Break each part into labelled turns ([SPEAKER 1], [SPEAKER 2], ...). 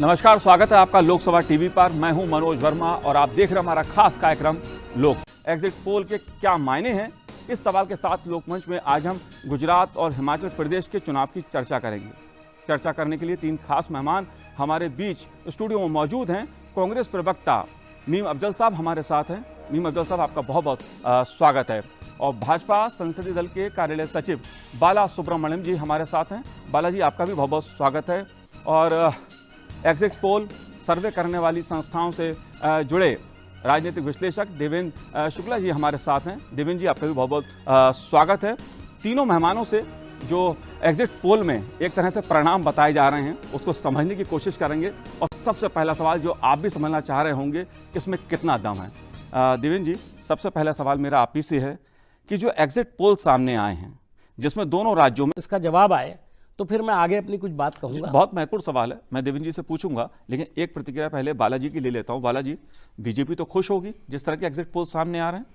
[SPEAKER 1] नमस्कार, स्वागत है आपका लोकसभा टीवी पर। मैं हूं मनोज वर्मा और आप देख रहे हैं हमारा खास कार्यक्रम लोक। एग्जिट पोल के क्या मायने हैं, इस सवाल के साथ लोकमंच में आज हम गुजरात और हिमाचल प्रदेश के चुनाव की चर्चा करेंगे। चर्चा करने के लिए तीन खास मेहमान हमारे बीच स्टूडियो में मौजूद हैं। कांग्रेस प्रवक्ता मीम अफजल साहब हमारे साथ हैं। मीम अफजल साहब, आपका बहुत बहुत स्वागत है। और भाजपा संसदीय दल के कार्यालय सचिव बाला सुब्रमण्यम जी हमारे साथ हैं। बाला जी, आपका भी बहुत बहुत स्वागत है। और एग्जिट पोल सर्वे करने वाली संस्थाओं से जुड़े राजनीतिक विश्लेषक देवेंद्र शुक्ला जी हमारे साथ हैं। देवेंद्र जी, आपका भी बहुत बहुत स्वागत है। तीनों मेहमानों से जो एग्जिट पोल में एक तरह से परिणाम बताए जा रहे हैं उसको समझने की कोशिश करेंगे। और सबसे पहला सवाल जो आप भी समझना चाह रहे होंगे, इसमें कितना दम है। देवेंद्र जी, सबसे पहला सवाल मेरा आप ही से है कि जो एग्जिट पोल सामने आए हैं जिसमें दोनों राज्यों में
[SPEAKER 2] इसका जवाब आए तो फिर मैं आगे अपनी कुछ बात कहूंगा।
[SPEAKER 1] बहुत महत्वपूर्ण सवाल है, मैं देवेंद्र जी से पूछूंगा, लेकिन एक प्रतिक्रिया पहले बालाजी की ले लेता हूं। बालाजी, बीजेपी तो खुश होगी जिस तरह के एग्जिट पोल सामने आ रहे हैं।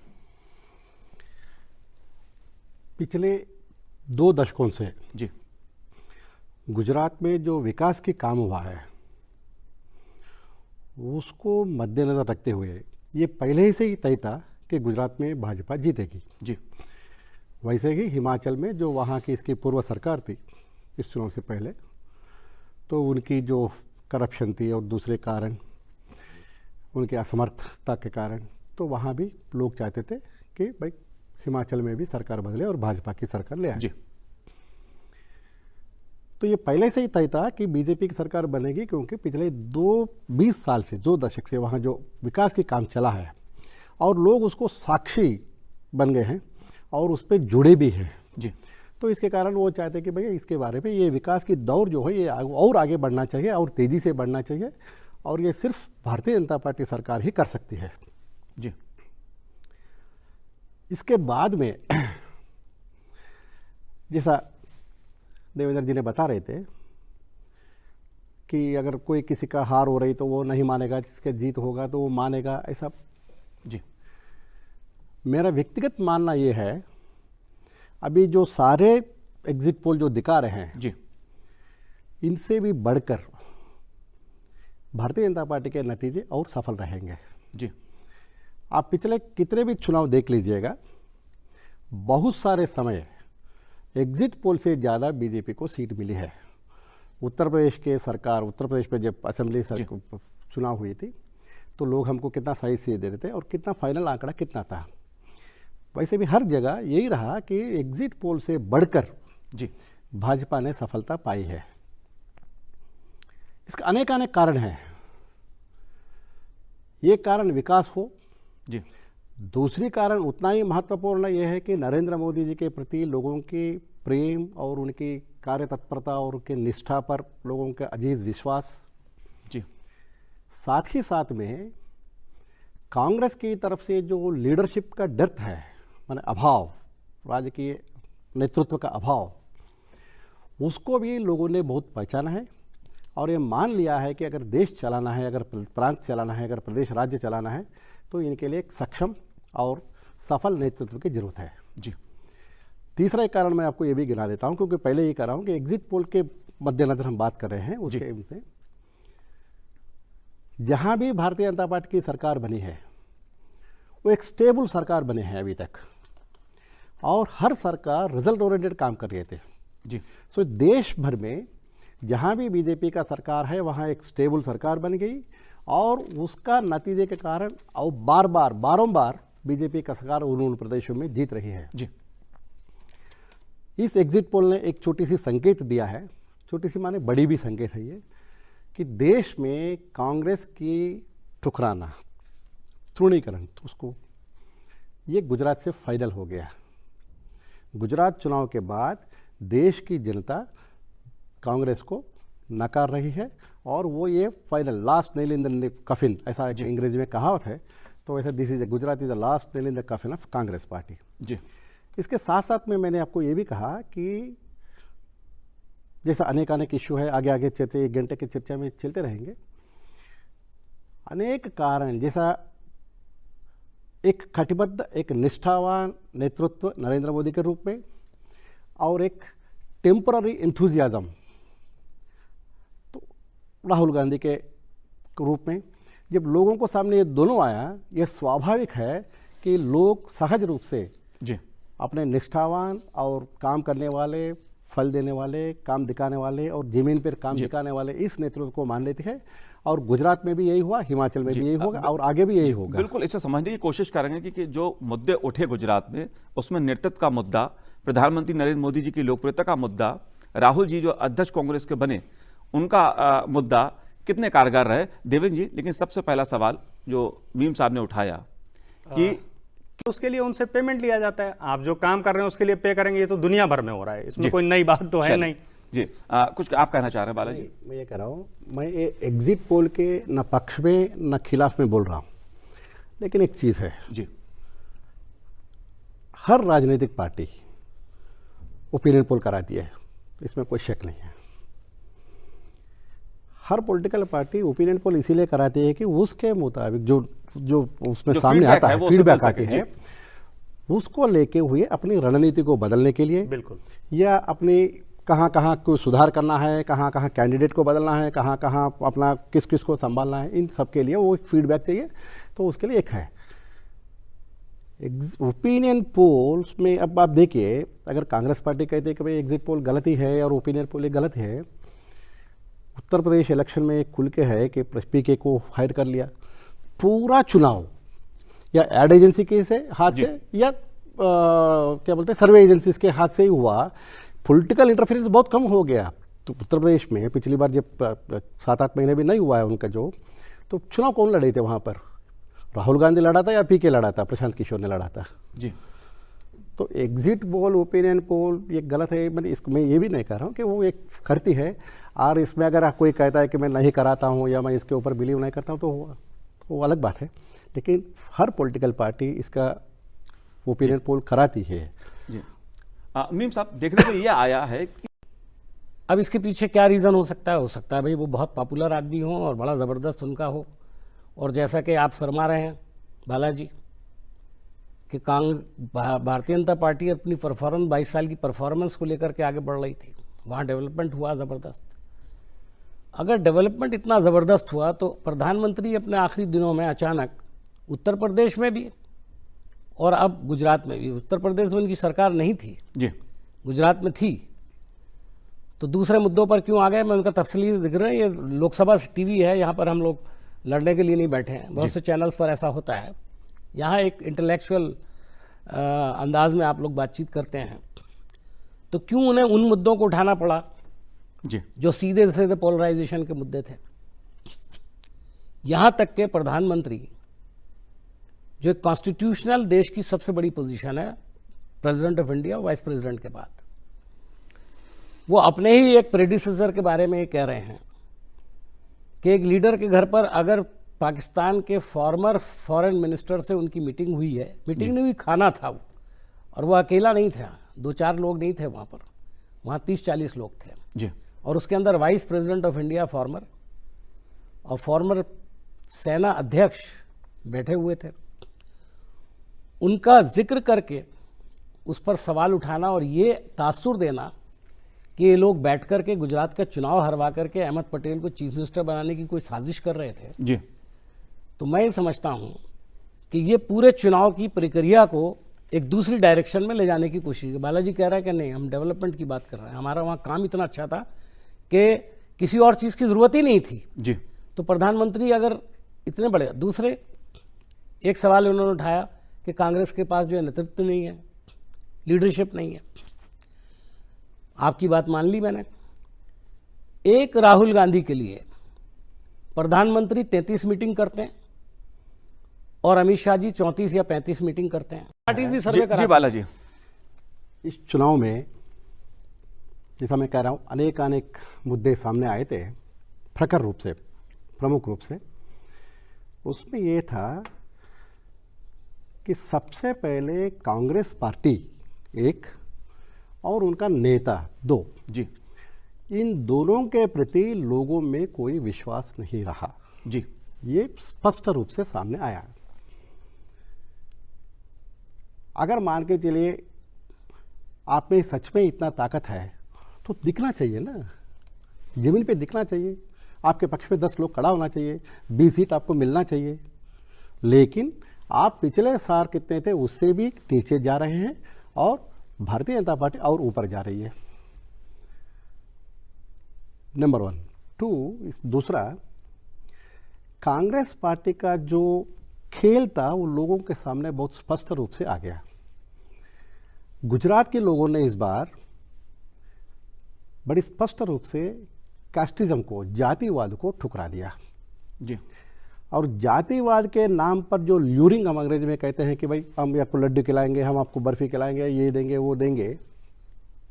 [SPEAKER 3] पिछले 2 दशकों से
[SPEAKER 1] जी
[SPEAKER 3] गुजरात में जो विकास के काम हुआ है उसको मद्देनजर रखते हुए ये पहले ही से ही तय था कि गुजरात में भाजपा जीतेगी।
[SPEAKER 1] जी,
[SPEAKER 3] वैसे ही हिमाचल में जो वहाँ की इसकी पूर्व सरकार थी इस चुनाव से पहले, तो उनकी जो करप्शन थी और दूसरे कारण उनकी असमर्थता के कारण, तो वहाँ भी लोग चाहते थे कि भाई हिमाचल में भी सरकार बदले और भाजपा की सरकार ले आए।
[SPEAKER 1] जी,
[SPEAKER 3] तो ये पहले से ही तय था कि बीजेपी की सरकार बनेगी, क्योंकि पिछले 20 साल से 2 दशक से वहाँ जो विकास के काम चला है और लोग उसको साक्षी बन गए हैं और उस पर जुड़े भी हैं।
[SPEAKER 1] जी,
[SPEAKER 3] तो इसके कारण वो चाहते हैं कि भैया इसके बारे में ये विकास की दौर जो है ये और आगे बढ़ना चाहिए और तेज़ी से बढ़ना चाहिए, और ये सिर्फ भारतीय जनता पार्टी सरकार ही कर सकती है।
[SPEAKER 1] जी,
[SPEAKER 3] इसके बाद में जैसा देवेंद्र जी ने बता रहे थे कि अगर कोई किसी का हार हो रही तो वो नहीं मानेगा, जिसका जीत होगा तो वो मानेगा, ऐसा।
[SPEAKER 1] जी,
[SPEAKER 3] मेरा व्यक्तिगत मानना ये है, अभी जो सारे एग्जिट पोल जो दिखा रहे हैं
[SPEAKER 1] जी,
[SPEAKER 3] इनसे भी बढ़कर भारतीय जनता पार्टी के नतीजे और सफल रहेंगे।
[SPEAKER 1] जी,
[SPEAKER 3] आप पिछले कितने भी चुनाव देख लीजिएगा, बहुत सारे समय एग्जिट पोल से ज़्यादा बीजेपी को सीट मिली है। उत्तर प्रदेश में जब असेंबली चुनाव हुई थी तो लोग हमको कितना सही सीट दे रहे थे और कितना फाइनल आंकड़ा कितना था। वैसे भी हर जगह यही रहा कि एग्जिट पोल से बढ़कर
[SPEAKER 1] जी,
[SPEAKER 3] भाजपा ने सफलता पाई है। इसका अनेक कारण हैं। ये कारण विकास हो।
[SPEAKER 1] जी,
[SPEAKER 3] दूसरी कारण उतना ही महत्वपूर्ण यह है कि नरेंद्र मोदी जी के प्रति लोगों की प्रेम और उनकी कार्य तत्परता और उनके निष्ठा पर लोगों का अजीज विश्वास।
[SPEAKER 1] जी,
[SPEAKER 3] साथ ही साथ में कांग्रेस की तरफ से जो लीडरशिप का डेप्थ है, माने अभाव, राजकीय नेतृत्व का अभाव, उसको भी लोगों ने बहुत पहचाना है और ये मान लिया है कि अगर देश चलाना है, अगर प्रांत चलाना है, अगर प्रदेश राज्य चलाना है, तो इनके लिए एक सक्षम और सफल नेतृत्व की जरूरत है।
[SPEAKER 1] जी,
[SPEAKER 3] तीसरा एक कारण मैं आपको ये भी गिना देता हूँ, क्योंकि पहले ये कह रहा हूँ कि एग्जिट पोल के मद्देनजर हम बात कर रहे हैं। उसके में जहाँ भी भारतीय जनता पार्टी की सरकार बनी है वो एक स्टेबल सरकार बने हैं अभी तक, और हर सरकार रिजल्ट ओरिएंटेड काम कर रहे थे।
[SPEAKER 1] जी,
[SPEAKER 3] सो देश भर में जहाँ भी बीजेपी का सरकार है वहाँ एक स्टेबल सरकार बन गई, और उसका नतीजे के कारण और बारंबार बीजेपी का सरकार उन प्रदेशों में जीत रही है।
[SPEAKER 1] जी,
[SPEAKER 3] इस एग्जिट पोल ने एक छोटी सी संकेत दिया है, छोटी सी माने बड़ी भी संकेत है ये, कि देश में कांग्रेस की ठुकराना, तृणीकरण, तो उसको ये गुजरात से फाइनल हो गया। गुजरात चुनाव के बाद देश की जनता कांग्रेस को नकार रही है, और वो ये final last nail in the coffin, ऐसा अंग्रेजी में कहावत है, तो ऐसा this is Gujarat is the last nail in the coffin of Congress party.
[SPEAKER 1] जी,
[SPEAKER 3] इसके साथ साथ में मैंने आपको ये भी कहा कि जैसा अनेक इश्यू है, आगे चर्चा 1 घंटे की चर्चा में चलते रहेंगे। अनेक कारण, जैसा एक कटिबद्ध, एक निष्ठावान नेतृत्व नरेंद्र मोदी के रूप में, और एक टेम्पररी एंथुजियाज्म, तो राहुल गांधी के रूप में। जब लोगों को सामने ये दोनों आया, ये स्वाभाविक है कि लोग सहज रूप से
[SPEAKER 1] जी
[SPEAKER 3] अपने निष्ठावान और काम करने वाले, फल देने वाले, काम दिखाने वाले और जमीन पर काम दिखाने वाले इस नेतृत्व को मान लेते हैं। और गुजरात में भी यही हुआ, हिमाचल में भी यही होगा और आगे भी यही होगा।
[SPEAKER 1] बिल्कुल इसे समझने की कोशिश करेंगे कि जो मुद्दे उठे गुजरात में, उसमें नेतृत्व का मुद्दा, प्रधानमंत्री नरेंद्र मोदी जी की लोकप्रियता का मुद्दा, राहुल जी जो अध्यक्ष कांग्रेस के बने उनका मुद्दा कितने कारगर रहे। देवेंद्र जी, लेकिन सबसे पहला सवाल जो मीम साहब ने उठाया कि
[SPEAKER 4] उसके लिए उनसे पेमेंट लिया जाता है, आप जो काम कर रहे हैं उसके लिए पे करेंगे, ये तो दुनिया भर में हो रहा है, इसमें कोई नई बात तो है नहीं।
[SPEAKER 1] जी कुछ आप कहना चाह रहे हैं बालाजी?
[SPEAKER 3] मैं ये कह रहा हूँ, मैं ये एग्जिट पोल के न पक्ष में न खिलाफ में बोल रहा हूँ, लेकिन एक चीज़ है
[SPEAKER 1] जी,
[SPEAKER 3] हर राजनीतिक पार्टी ओपिनियन पोल कराती है, इसमें कोई शक नहीं है। हर पॉलिटिकल पार्टी ओपिनियन पोल इसीलिए कराती है कि उसके मुताबिक जो उसमें
[SPEAKER 1] जो
[SPEAKER 3] सामने आता है, फीडबैक आती
[SPEAKER 1] जी।
[SPEAKER 3] है, उसको लेके हुए अपनी रणनीति को बदलने के लिए,
[SPEAKER 4] बिल्कुल,
[SPEAKER 3] या अपनी कहाँ को सुधार करना है, कहाँ कैंडिडेट को बदलना है, कहाँ अपना किस को संभालना है, इन सब के लिए वो एक फीडबैक चाहिए। तो उसके लिए एक है ओपिनियन पोल्स में। अब आप देखिए, अगर कांग्रेस पार्टी कहती है कि भाई एग्जिट पोल गलत ही है और ओपिनियन पोल ये गलत है, उत्तर प्रदेश इलेक्शन में खुल के है कि पीके को हायर कर लिया, पूरा चुनाव या एड एजेंसी के से हाथ से या क्या बोलते हैं सर्वे एजेंसीज के हाथ से ही हुआ। पॉलिटिकल इंटरफेरेंस बहुत कम हो गया। तो उत्तर प्रदेश में पिछली बार जब 7-8 महीने भी नहीं हुआ है उनका जो, तो चुनाव कौन लड़े थे वहाँ पर? राहुल गांधी लड़ा था या पीके लड़ा था? प्रशांत किशोर ने लड़ा था
[SPEAKER 1] जी।
[SPEAKER 3] तो एग्जिट पोल, ओपिनियन पोल ये गलत है। मैं ये भी नहीं कह रहा हूँ कि वो एक करती है, और इसमें अगर कोई कहता है कि मैं नहीं कराता हूँ या मैं इसके ऊपर बिलीव नहीं करता हूँ तो वो अलग बात है। लेकिन हर पॉलिटिकल पार्टी इसका ओपिनियन पोल कराती है।
[SPEAKER 1] जी मीम साहब, देखने को ये आया है कि
[SPEAKER 2] अब इसके पीछे क्या रीज़न हो सकता है भाई वो बहुत पॉपुलर आदमी हो और बड़ा ज़बरदस्त उनका हो, और जैसा कि आप फरमा रहे हैं बालाजी कि भारतीय जनता पार्टी अपनी 22 साल की परफॉर्मेंस को लेकर के आगे बढ़ रही थी, वहाँ डेवलपमेंट हुआ ज़बरदस्त। अगर डेवलपमेंट इतना ज़बरदस्त हुआ तो प्रधानमंत्री अपने आखिरी दिनों में अचानक उत्तर प्रदेश में भी और अब गुजरात में भी, उत्तर प्रदेश में उनकी सरकार नहीं थी
[SPEAKER 1] जी,
[SPEAKER 2] गुजरात में थी, तो दूसरे मुद्दों पर क्यों आ गए, मैं उनका तफसीली जिक्र है। ये लोकसभा टीवी है, यहाँ पर हम लोग लड़ने के लिए नहीं बैठे हैं, बहुत से चैनल्स पर ऐसा होता है। यहाँ एक इंटेलेक्चुअल अंदाज में आप लोग बातचीत करते हैं, तो क्यों उन्हें उन मुद्दों को उठाना पड़ा
[SPEAKER 1] जी,
[SPEAKER 2] जो सीधे सीधे पोलराइजेशन के मुद्दे थे। यहाँ तक के प्रधानमंत्री, जो एक कॉन्स्टिट्यूशनल देश की सबसे बड़ी पोजीशन है, president of India vice president के बाद, वो अपने ही एक प्रेडिसेसर के बारे में ये कह रहे हैं कि एक लीडर के घर पर अगर पाकिस्तान के फॉर्मर फॉरेन मिनिस्टर से उनकी मीटिंग हुई है, मीटिंग नहीं हुई, खाना था वो, और वो अकेला नहीं था, 2-4 लोग नहीं थे वहाँ पर, वहाँ 30-40 लोग थे
[SPEAKER 1] जी,
[SPEAKER 2] और उसके अंदर vice president of India farmer और फॉर्मर सेना अध्यक्ष बैठे हुए थे। उनका जिक्र करके उस पर सवाल उठाना और ये तासुर देना कि ये लोग बैठ कर के गुजरात का चुनाव हरवा करके अहमद पटेल को चीफ मिनिस्टर बनाने की कोई साजिश कर रहे थे,
[SPEAKER 1] जी,
[SPEAKER 2] तो मैं ये समझता हूँ कि ये पूरे चुनाव की प्रक्रिया को एक दूसरी डायरेक्शन में ले जाने की कोशिश है। बालाजी कह रहा है कि नहीं, हम डेवलपमेंट की बात कर रहे हैं, हमारा वहाँ काम इतना अच्छा था कि किसी और चीज़ की ज़रूरत ही नहीं थी।
[SPEAKER 1] जी,
[SPEAKER 2] तो प्रधानमंत्री अगर इतने बड़े, दूसरे एक सवाल उन्होंने उठाया कि कांग्रेस के पास जो है नेतृत्व नहीं है, लीडरशिप नहीं है। आपकी बात मान ली मैंने। एक राहुल गांधी के लिए प्रधानमंत्री 33 मीटिंग करते हैं और अमित शाह जी 34 या 35 मीटिंग करते हैं। पार्टीज भी सर्वे
[SPEAKER 1] जी,
[SPEAKER 2] कराती हैं।
[SPEAKER 1] बालाजी,
[SPEAKER 3] इस चुनाव में जैसा मैं कह रहा हूँ अनेक मुद्दे सामने आए थे, प्रखर रूप से, प्रमुख रूप से। उसमें ये था कि सबसे पहले कांग्रेस पार्टी एक और उनका नेता 2,
[SPEAKER 1] जी,
[SPEAKER 3] इन दोनों के प्रति लोगों में कोई विश्वास नहीं रहा।
[SPEAKER 1] जी,
[SPEAKER 3] ये स्पष्ट रूप से सामने आया। अगर मान के चलिए आप में सच में इतना ताकत है तो दिखना चाहिए ना, जमीन पे दिखना चाहिए। आपके पक्ष में 10 लोग खड़ा होना चाहिए, 20 सीट आपको मिलना चाहिए। लेकिन आप पिछले साल कितने थे उससे भी नीचे जा रहे हैं और भारतीय जनता पार्टी और ऊपर जा रही है। नंबर 1। 2, दूसरा, कांग्रेस पार्टी का जो खेल था वो लोगों के सामने बहुत स्पष्ट रूप से आ गया। गुजरात के लोगों ने इस बार बड़ी स्पष्ट रूप से कास्टिज्म को, जातिवाद को ठुकरा दिया
[SPEAKER 1] जी।
[SPEAKER 3] और जातिवाद के नाम पर जो ल्यूरिंग हम अंग्रेजी में कहते हैं कि भाई हम आपको लड्डू खिलाएंगे, हम आपको बर्फी खिलाएंगे, ये देंगे वो देंगे,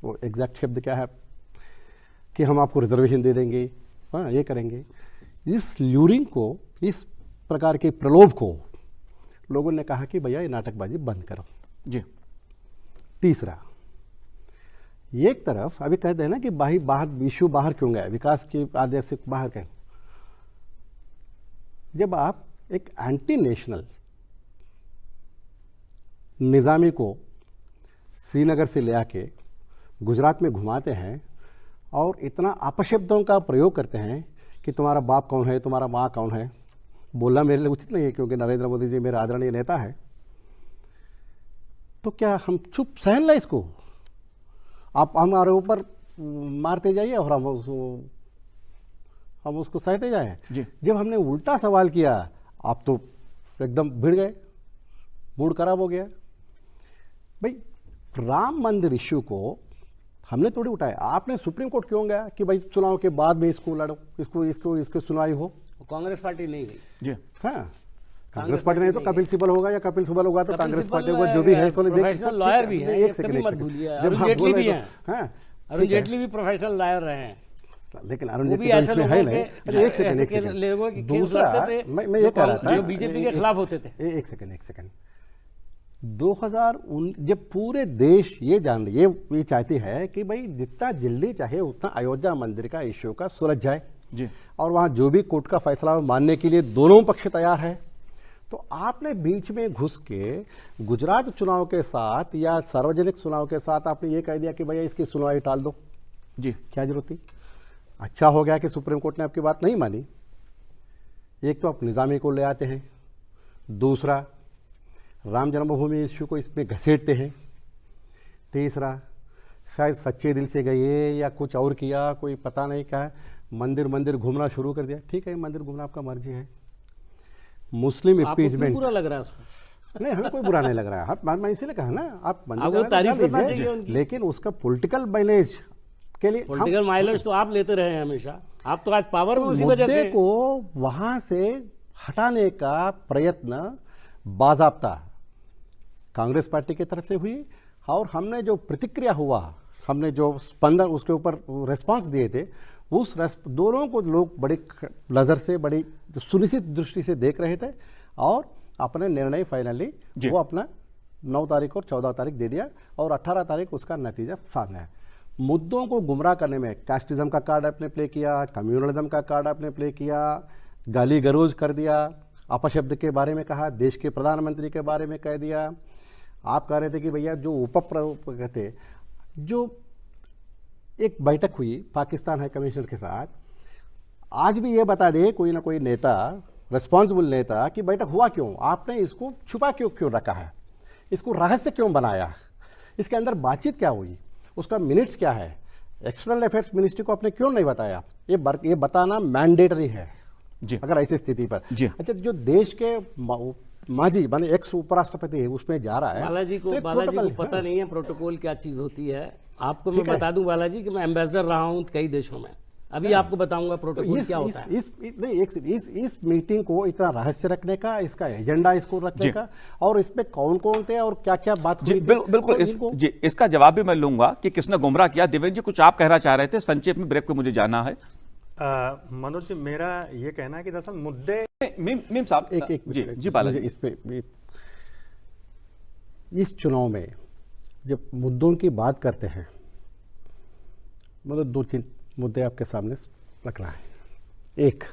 [SPEAKER 3] वो एग्जैक्ट शब्द क्या है कि हम आपको रिजर्वेशन दे देंगे, हाँ ये करेंगे। इस ल्यूरिंग को, इस प्रकार के प्रलोभ को लोगों ने कहा कि भैया ये नाटकबाजी बंद करो
[SPEAKER 1] जी।
[SPEAKER 3] तीसरा, एक तरफ अभी कहते हैं ना कि बाहर इशू बाहर क्यों गए, विकास के आदेश से बाहर गए। जब आप एक एंटी नेशनल निज़ामी को श्रीनगर से ले आके गुजरात में घुमाते हैं और इतना अपशब्दों का प्रयोग करते हैं कि तुम्हारा बाप कौन है, तुम्हारा माँ कौन है, बोलना मेरे लिए उचित नहीं है क्योंकि नरेंद्र मोदी जी मेरा आदरणीय नेता है, तो क्या हम चुप सहन लें इसको? आप हमारे ऊपर मारते जाइए और हम उसको सहते जाएं। जब हमने उल्टा सवाल किया आप तो एकदम भिड़ गए, मूड खराब हो गया। भाई राम मंदिर इश्यू को हमने थोड़ी उठाया, आपने सुप्रीम कोर्ट क्यों गया कि भाई चुनाव के बाद में इसको लड़ो, इसको सुनवाई हो?
[SPEAKER 2] कांग्रेस पार्टी नहीं गई
[SPEAKER 3] जी। हाँ, कांग्रेस पार्टी नहीं तो कपिल सिब्बल होगा, या कपिल सिब्बल होगा तो कांग्रेस पार्टी होगा, जो भी है सो
[SPEAKER 2] प्रोफेशनल लॉयर भी है,
[SPEAKER 3] एक सेकंड
[SPEAKER 2] मत भूलिए। अरुण जेटली भी हैं, अरुण जेटली भी प्रोफेशनल लॉयर रहे हैं,
[SPEAKER 3] लेकिन अरुण जेटली तो इसमें है नहीं। अरे एक सेकंड, दूसरा मैं ये कह रहा था
[SPEAKER 2] जो बीजेपी के खिलाफ होते थे।
[SPEAKER 3] एक सेकंड 2019 जब पूरे देश ये जान ये चाहती है कि भाई जितना जल्दी चाहे उतना अयोध्या मंदिर का इश्यू का सुलझ जाए
[SPEAKER 1] जी,
[SPEAKER 3] और वहाँ जो भी कोर्ट का फैसला मानने के लिए दोनों पक्ष तैयार है, तो आपने बीच में घुस के गुजरात चुनाव के साथ या सार्वजनिक चुनाव के साथ आपने ये कह दिया कि भैया इसकी सुनवाई टाल दो
[SPEAKER 1] जी,
[SPEAKER 3] क्या जरूरत थी? अच्छा हो गया कि सुप्रीम कोर्ट ने आपकी बात नहीं मानी। एक तो आप निज़ामी को ले आते हैं, दूसरा राम जन्मभूमि इश्यू को इसमें घसीटते हैं, तीसरा शायद सच्चे दिल से गए या कुछ और किया, कोई पता नहीं क्या, मंदिर घूमना शुरू कर दिया। ठीक है, मंदिर घूमना आपका मर्जी है। मुस्लिम इम्पीचमेंट
[SPEAKER 2] बुरा लग रहा है उसमें?
[SPEAKER 3] नहीं, हमें कोई बुरा नहीं लग रहा है। मैं इसीलिए कहा ना, आप
[SPEAKER 2] तारीफ करना चाहिए उनकी,
[SPEAKER 3] लेकिन उसका पॉलिटिकल माइलेज के लिए
[SPEAKER 2] पॉलिटिकल माइलेज तो आप लेते रहे हैं हमेशा, आप तो आज पावर में उसी वजह से
[SPEAKER 3] मुद्दे को वहां से हटाने का प्रयत्न बाज़ाब्ता कांग्रेस पार्टी की तरफ से हुई, और हमने जो प्रतिक्रिया हुआ, हमने जो स्पंदन उसके ऊपर रेस्पॉन्स दिए थे, उस दोनों को लोग बड़ी नज़र से, बड़ी सुनिश्चित दृष्टि से देख रहे थे और अपने निर्णय फाइनली वो अपना 9 तारीख और 14 तारीख दे दिया और 18 तारीख उसका नतीजा सामने है। मुद्दों को गुमराह करने में कास्टिज्म का कार्ड आपने प्ले किया, कम्युनलिज्म का कार्ड आपने प्ले किया, गाली गलौज कर दिया, अपशब्द के बारे में कहा, देश के प्रधानमंत्री के बारे में कह दिया। आप कह रहे थे कि भैया जो कहते जो एक बैठक हुई पाकिस्तान हाई कमिश्नर के साथ, आज भी ये बता दे कोई ना कोई नेता, रिस्पॉन्सिबल नेता, कि बैठक हुआ क्यों, आपने इसको छुपा क्यों रखा है, इसको रहस्य क्यों बनाया, इसके अंदर बातचीत क्या हुई, उसका मिनट्स क्या है, एक्सटर्नल अफेयर्स मिनिस्ट्री को आपने क्यों नहीं बताया? ये बताना मैंडेटरी है
[SPEAKER 1] जी,
[SPEAKER 3] अगर ऐसी स्थिति पर। अच्छा, जो देश के माजी माने एक्स उपराष्ट्रपति है उसमें जा रहा है,
[SPEAKER 2] बालाजी को पता नहीं है प्रोटोकॉल क्या चीज होती है। आपको मैं बता दूं बालाजी कि मैं एम्बेसडर रहा हूं कई देशों में, अभी आपको बताऊंगा प्रोटोकॉल क्या होता है।
[SPEAKER 3] इस मीटिंग को इतना रहस्य रखने का, इसका एजेंडा इसको रखने का, और इसमें कौन कौन थे और क्या क्या बात हुई,
[SPEAKER 1] बिल्कुल इसका जवाब भी मैं लूंगा कि किसने गुमराह किया। देवेंद्र जी कुछ आप कहना चाह रहे थे, संक्षेप में, ब्रेक पे मुझे जाना है।
[SPEAKER 4] मनोज जी, मेरा ये कहना है कि दरअसल मुद्दे
[SPEAKER 1] मीम साहब जी बालाजी,
[SPEAKER 3] इस पे इस चुनाव में जब मुद्दों की बात करते हैं, मतलब 2-3 मुद्दे आपके सामने रखना है। एक,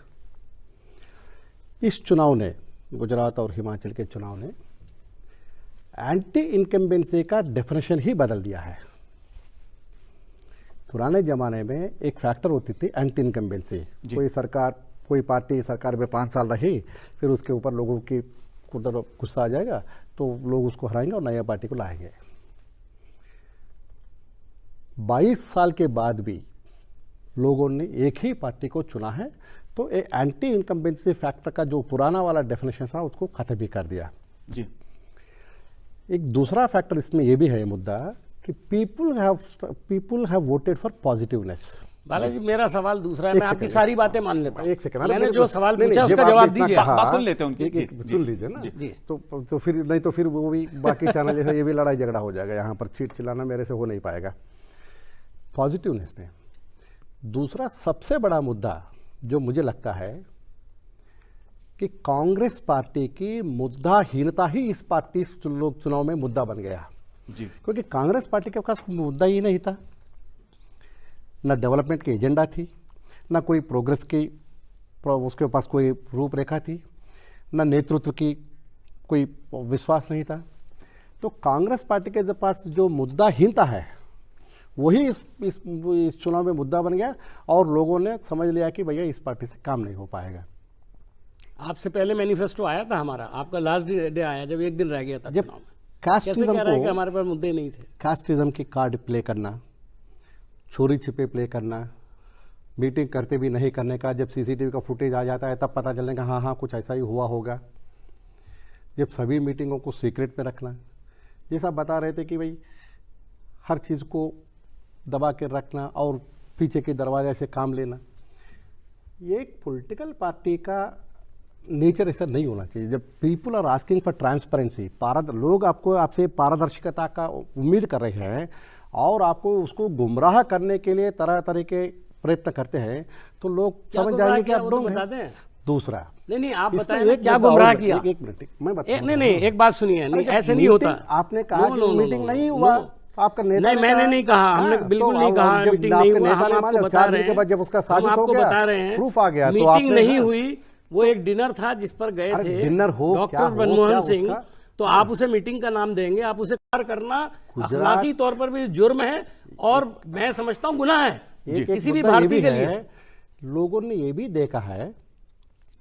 [SPEAKER 3] इस चुनाव ने, गुजरात और हिमाचल के चुनाव ने एंटी इनकम्बेंसी का डेफिनेशन ही बदल दिया है। पुराने ज़माने में एक फैक्टर होती थी एंटी इनकम्बेंसी। कोई सरकार, कोई पार्टी सरकार में 5 साल रही, फिर उसके ऊपर लोगों की उधर गुस्सा आ जाएगा तो लोग उसको हराएंगे और नया पार्टी को लाएंगे। 22 साल के बाद भी लोगों ने एक ही पार्टी को चुना है, तो एक एंटी इनकम्बेंसी फैक्टर का जो पुराना वाला डेफिनेशन था उसको खत्म भी कर दिया
[SPEAKER 1] जी।
[SPEAKER 3] एक दूसरा फैक्टर इसमें यह भी है मुद्दा कि people have voted for positiveness.
[SPEAKER 2] Balaji, मेरा सवाल दूसरा है, मैं आपकी सारी बातें मान लेता हूँ।
[SPEAKER 3] एक सेकंड,
[SPEAKER 2] मैंने जो सवाल पूछा उसका जवाब दीजिए।
[SPEAKER 1] बात सुन लेते हैं उनकी।
[SPEAKER 3] सुन लीजिए ना। तो फिर नहीं तो फिर वो भी बाकी चैनल जैसा ये भी लड़ाई झगड़ा हो जाएगा, यहाँ पर चीट चिल्लाना मेरे से हो नहीं पाएगा। पॉजिटिवनेस में दूसरा सबसे बड़ा मुद्दा जो मुझे लगता है कि कांग्रेस पार्टी की मुद्दाहीनता ही इस पार्टी चुनाव में मुद्दा बन गया
[SPEAKER 1] जी।
[SPEAKER 3] क्योंकि कांग्रेस पार्टी के पास मुद्दा ही नहीं था, ना डेवलपमेंट की एजेंडा थी, ना कोई प्रोग्रेस की उसके पास कोई रूपरेखा थी, ना नेतृत्व की कोई विश्वास नहीं था। तो कांग्रेस पार्टी के पास जो मुद्दाहीनता है वही इस चुनाव में मुद्दा बन गया और लोगों ने समझ लिया कि भैया इस पार्टी से काम नहीं हो पाएगा।
[SPEAKER 2] आपसे पहले मैनिफेस्टो आया था हमारा, आपका लास्ट डे आया जब एक दिन रह गया था
[SPEAKER 3] जब
[SPEAKER 2] चुनाव में।
[SPEAKER 3] कास्टिज्म
[SPEAKER 2] कह रहा है कि हमारे पास मुद्दे नहीं थे।
[SPEAKER 3] कास्टिज्म की कार्ड प्ले करना, चोरी छिपे प्ले करना, मीटिंग करते भी नहीं करने का, जब सीसीटीवी का फुटेज आ जाता है तब पता चलने का हाँ कुछ ऐसा ही हुआ होगा, जब सभी मीटिंगों को सीक्रेट में रखना, जैसा बता रहे थे कि भाई हर चीज़ को दबा के रखना और पीछे के दरवाजे से काम लेना। ये एक पॉलिटिकल पार्टी का नेचर ऐसा नहीं होना चाहिए। जब people are asking for transparency, लोग आपसे पारदर्शिता का उम्मीद कर रहे हैं और आपको उसको गुमराह करने के लिए तरह तरह के प्रयत्न करते हैं, तो लोग समझ जाएंगे कि आप लोग हैं। दूसरा
[SPEAKER 2] नहीं आप बताएं क्या गुमराह किया।
[SPEAKER 3] एक मिनट मैं बता।
[SPEAKER 2] नहीं एक बात सुनिए, नहीं ऐसे नहीं होता।
[SPEAKER 3] आपने कहा कि मीटिंग नहीं हुआ, आपका नेता
[SPEAKER 2] नहीं, मैंने नहीं कहा, हमने बिल्कुल नहीं कहा मीटिंग नहीं हुआ। हम आपको बता रहे हैं,
[SPEAKER 3] जब उसका साबित हो गया, प्रूफ आ गया,
[SPEAKER 2] मीटिंग नहीं हुई, वो एक डिनर था जिस पर गए थे
[SPEAKER 3] डिनर हो
[SPEAKER 2] डॉक्टर मनमोहन सिंह, तो आप उसे मीटिंग का नाम देंगे? आप उसे कार्य करना अखलाकी तौर पर भी जुर्म है और मैं समझता हूँ गुनाह है किसी भी भारतीय के लिए।
[SPEAKER 3] लोगों ने ये भी देखा है,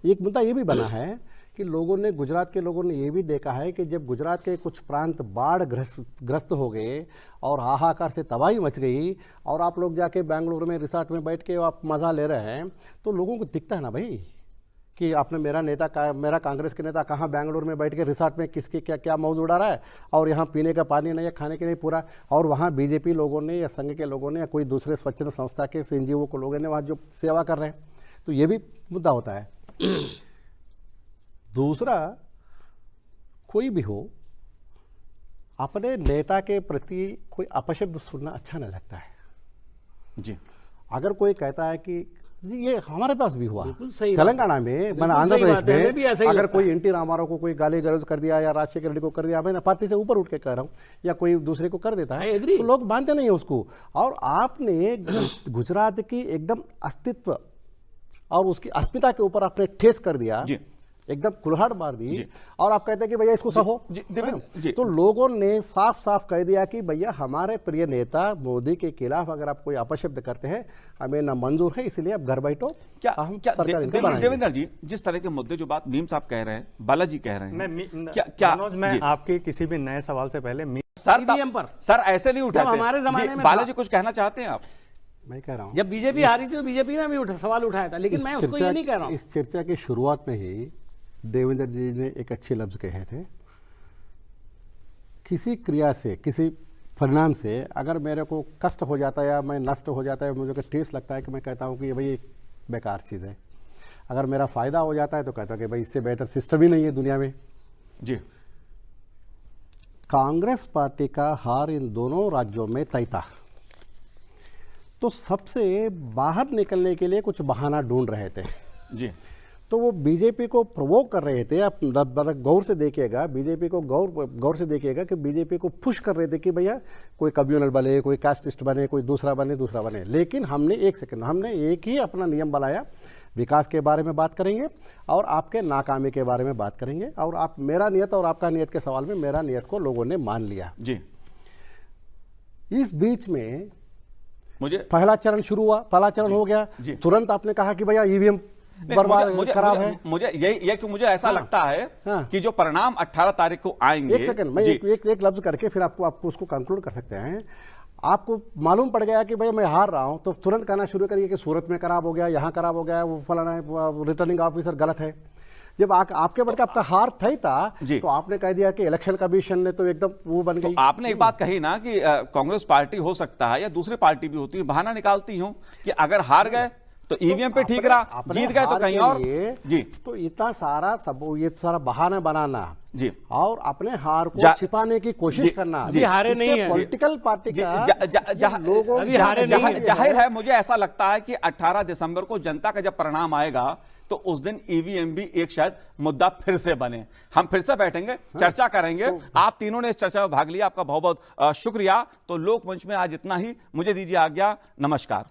[SPEAKER 3] एक मुद्दा ये भी बना है कि लोगों ने, गुजरात के लोगों ने ये भी देखा है कि जब गुजरात के कुछ प्रांत बाढ़ ग्रस्त हो गए और हाहाकार से तबाही मच गई और आप लोग जाके बेंगलुरु में रिसोर्ट में बैठ के आप मज़ा ले रहे हैं, तो लोगों को दिखता है ना भाई कि आपने मेरा कांग्रेस के नेता कहाँ बेंगलुरु में बैठ के रिसोर्ट में किसके क्या मौज उड़ा रहा है और यहाँ पीने का पानी नहीं है, खाने के नहीं पूरा, और वहाँ बीजेपी लोगों ने या संघ के लोगों ने या कोई दूसरे स्वच्छता संस्था के एनजीओ को लोगों ने वहाँ जो सेवा कर रहे हैं, तो ये भी मुद्दा होता है। दूसरा, कोई भी हो, अपने नेता के प्रति कोई अपशब्द सुनना अच्छा नहीं लगता है जी। अगर कोई कहता है कि जी ये हमारे पास भी हुआ तेलंगाना में, मैंने आंध्र प्रदेश में, अगर कोई एनटी रामाराव को कोई गाली गलौज कर दिया या राजशेखर रेड्डी को कर दिया, मैं पार्टी से ऊपर उठ के कह रहा हूँ, या कोई दूसरे को कर देता है तो लोग मानते नहीं है उसको। और आपने गुजरात की एकदम अस्तित्व और उसकी अस्मिता के ऊपर आपने ठेस कर दिया, एकदम कुल्हाड़ मार दी, और आप कहते हैं कि भैया इसको सहो जी। तो लोगों ने साफ साफ कह दिया कि भैया हमारे प्रिय नेता मोदी के खिलाफ अगर आप कोई अपशब्द करते हैं हमें ना मंजूर है, इसलिए आप घर बैठो।
[SPEAKER 1] देवेंद्र जी, जिस तरह के मुद्दे जो बात मीम साहब कह रहे हैं, बालाजी कह रहे हैं,
[SPEAKER 4] मैं आपके किसी भी नए सवाल से पहले
[SPEAKER 1] सर ऐसे नहीं उठाते
[SPEAKER 2] हमारे जमाने में।
[SPEAKER 1] बालाजी कुछ कहना चाहते हैं आप?
[SPEAKER 3] मैं कह रहा हूँ
[SPEAKER 2] जब बीजेपी हारी थी तो बीजेपी ने भी सवाल उठाया था, लेकिन मैं उसको ये नहीं कह रहा हूँ।
[SPEAKER 3] इस चर्चा की शुरुआत में ही देवेंद्र जी ने एक अच्छे लफ्ज कहे थे, किसी क्रिया से, किसी परिणाम से अगर मेरे को कष्ट हो जाता है या मैं नष्ट हो जाता है, मुझे ठेस लगता है कि मैं कहता हूँ कि भाई एक बेकार चीज़ है। अगर मेरा फायदा हो जाता है तो कहता हूँ कि भाई इससे बेहतर सिस्टम ही नहीं है दुनिया में
[SPEAKER 1] जी।
[SPEAKER 3] कांग्रेस पार्टी का हार इन दोनों राज्यों में तय था, तो सबसे बाहर निकलने के लिए कुछ बहाना ढूंढ रहे थे
[SPEAKER 1] जी।
[SPEAKER 3] तो वो बीजेपी को प्रोवोक कर रहे थे। आप गौर से देखिएगा, बीजेपी को गौर से देखिएगा कि बीजेपी को पुश कर रहे थे कि भैया कोई कम्युनल बने, कोई कास्टिस्ट बने, कोई दूसरा बने। लेकिन हमने एक ही अपना नियम बनाया, विकास के बारे में बात करेंगे और आपके नाकामी के बारे में बात करेंगे, और आप मेरा नियत और आपका नियत के सवाल में मेरा नियत को लोगों ने मान लिया
[SPEAKER 1] जी।
[SPEAKER 3] इस बीच में
[SPEAKER 1] मुझे
[SPEAKER 3] पहला चरण शुरू हुआ, पहला चरण हो गया, तुरंत आपने कहा कि भैया ईवीएम बर्बाद खराब है।
[SPEAKER 1] मुझे यही कि मुझे ऐसा लगता है
[SPEAKER 3] हाँ।
[SPEAKER 1] कि जो परिणाम 18 तारीख को आएंगे।
[SPEAKER 3] एक सेकंड, मैं एक लफ्ज करके फिर आपको उसको कंक्लूड कर सकते हैं। आपको मालूम पड़ गया कि भाई मैं हार रहा हूं, तो तुरंत कहना शुरू करिए कि सूरत में खराब हो गया, यहां खराब हो गया, वो फलाना रिटर्निंग ऑफिसर गलत है। जब आपके बढ़ के आपका हार था तो आपने कह दिया कि इलेक्शन कमीशन ने तो एकदम वो बन गई।
[SPEAKER 1] तो आपने एक बात कही ना कि कांग्रेस पार्टी हो सकता है या दूसरी पार्टी भी होती है, बहाना निकालती हूं कि अगर हार गए तो ईवीएम पे ठीक रहा, जीत गए तो कहीं और। जी,
[SPEAKER 3] तो इतना सारा ये सारा बहाना बनाना
[SPEAKER 1] जी,
[SPEAKER 3] और अपने हार को छिपाने की कोशिश करना,
[SPEAKER 2] अभी हारे नहीं है
[SPEAKER 3] पॉलिटिकल पार्टी का
[SPEAKER 2] लोगों
[SPEAKER 1] जाहिर है। मुझे ऐसा लगता है कि 18 दिसंबर को जनता का जब परिणाम आएगा तो उस दिन ईवीएम भी एक शायद मुद्दा फिर से बने। हम फिर से बैठेंगे, चर्चा करेंगे। आप तीनों ने इस चर्चा में भाग लिया, आपका बहुत बहुत शुक्रिया। तो लोकमंच में आज इतना ही, मुझे दीजिए आज्ञा, नमस्कार।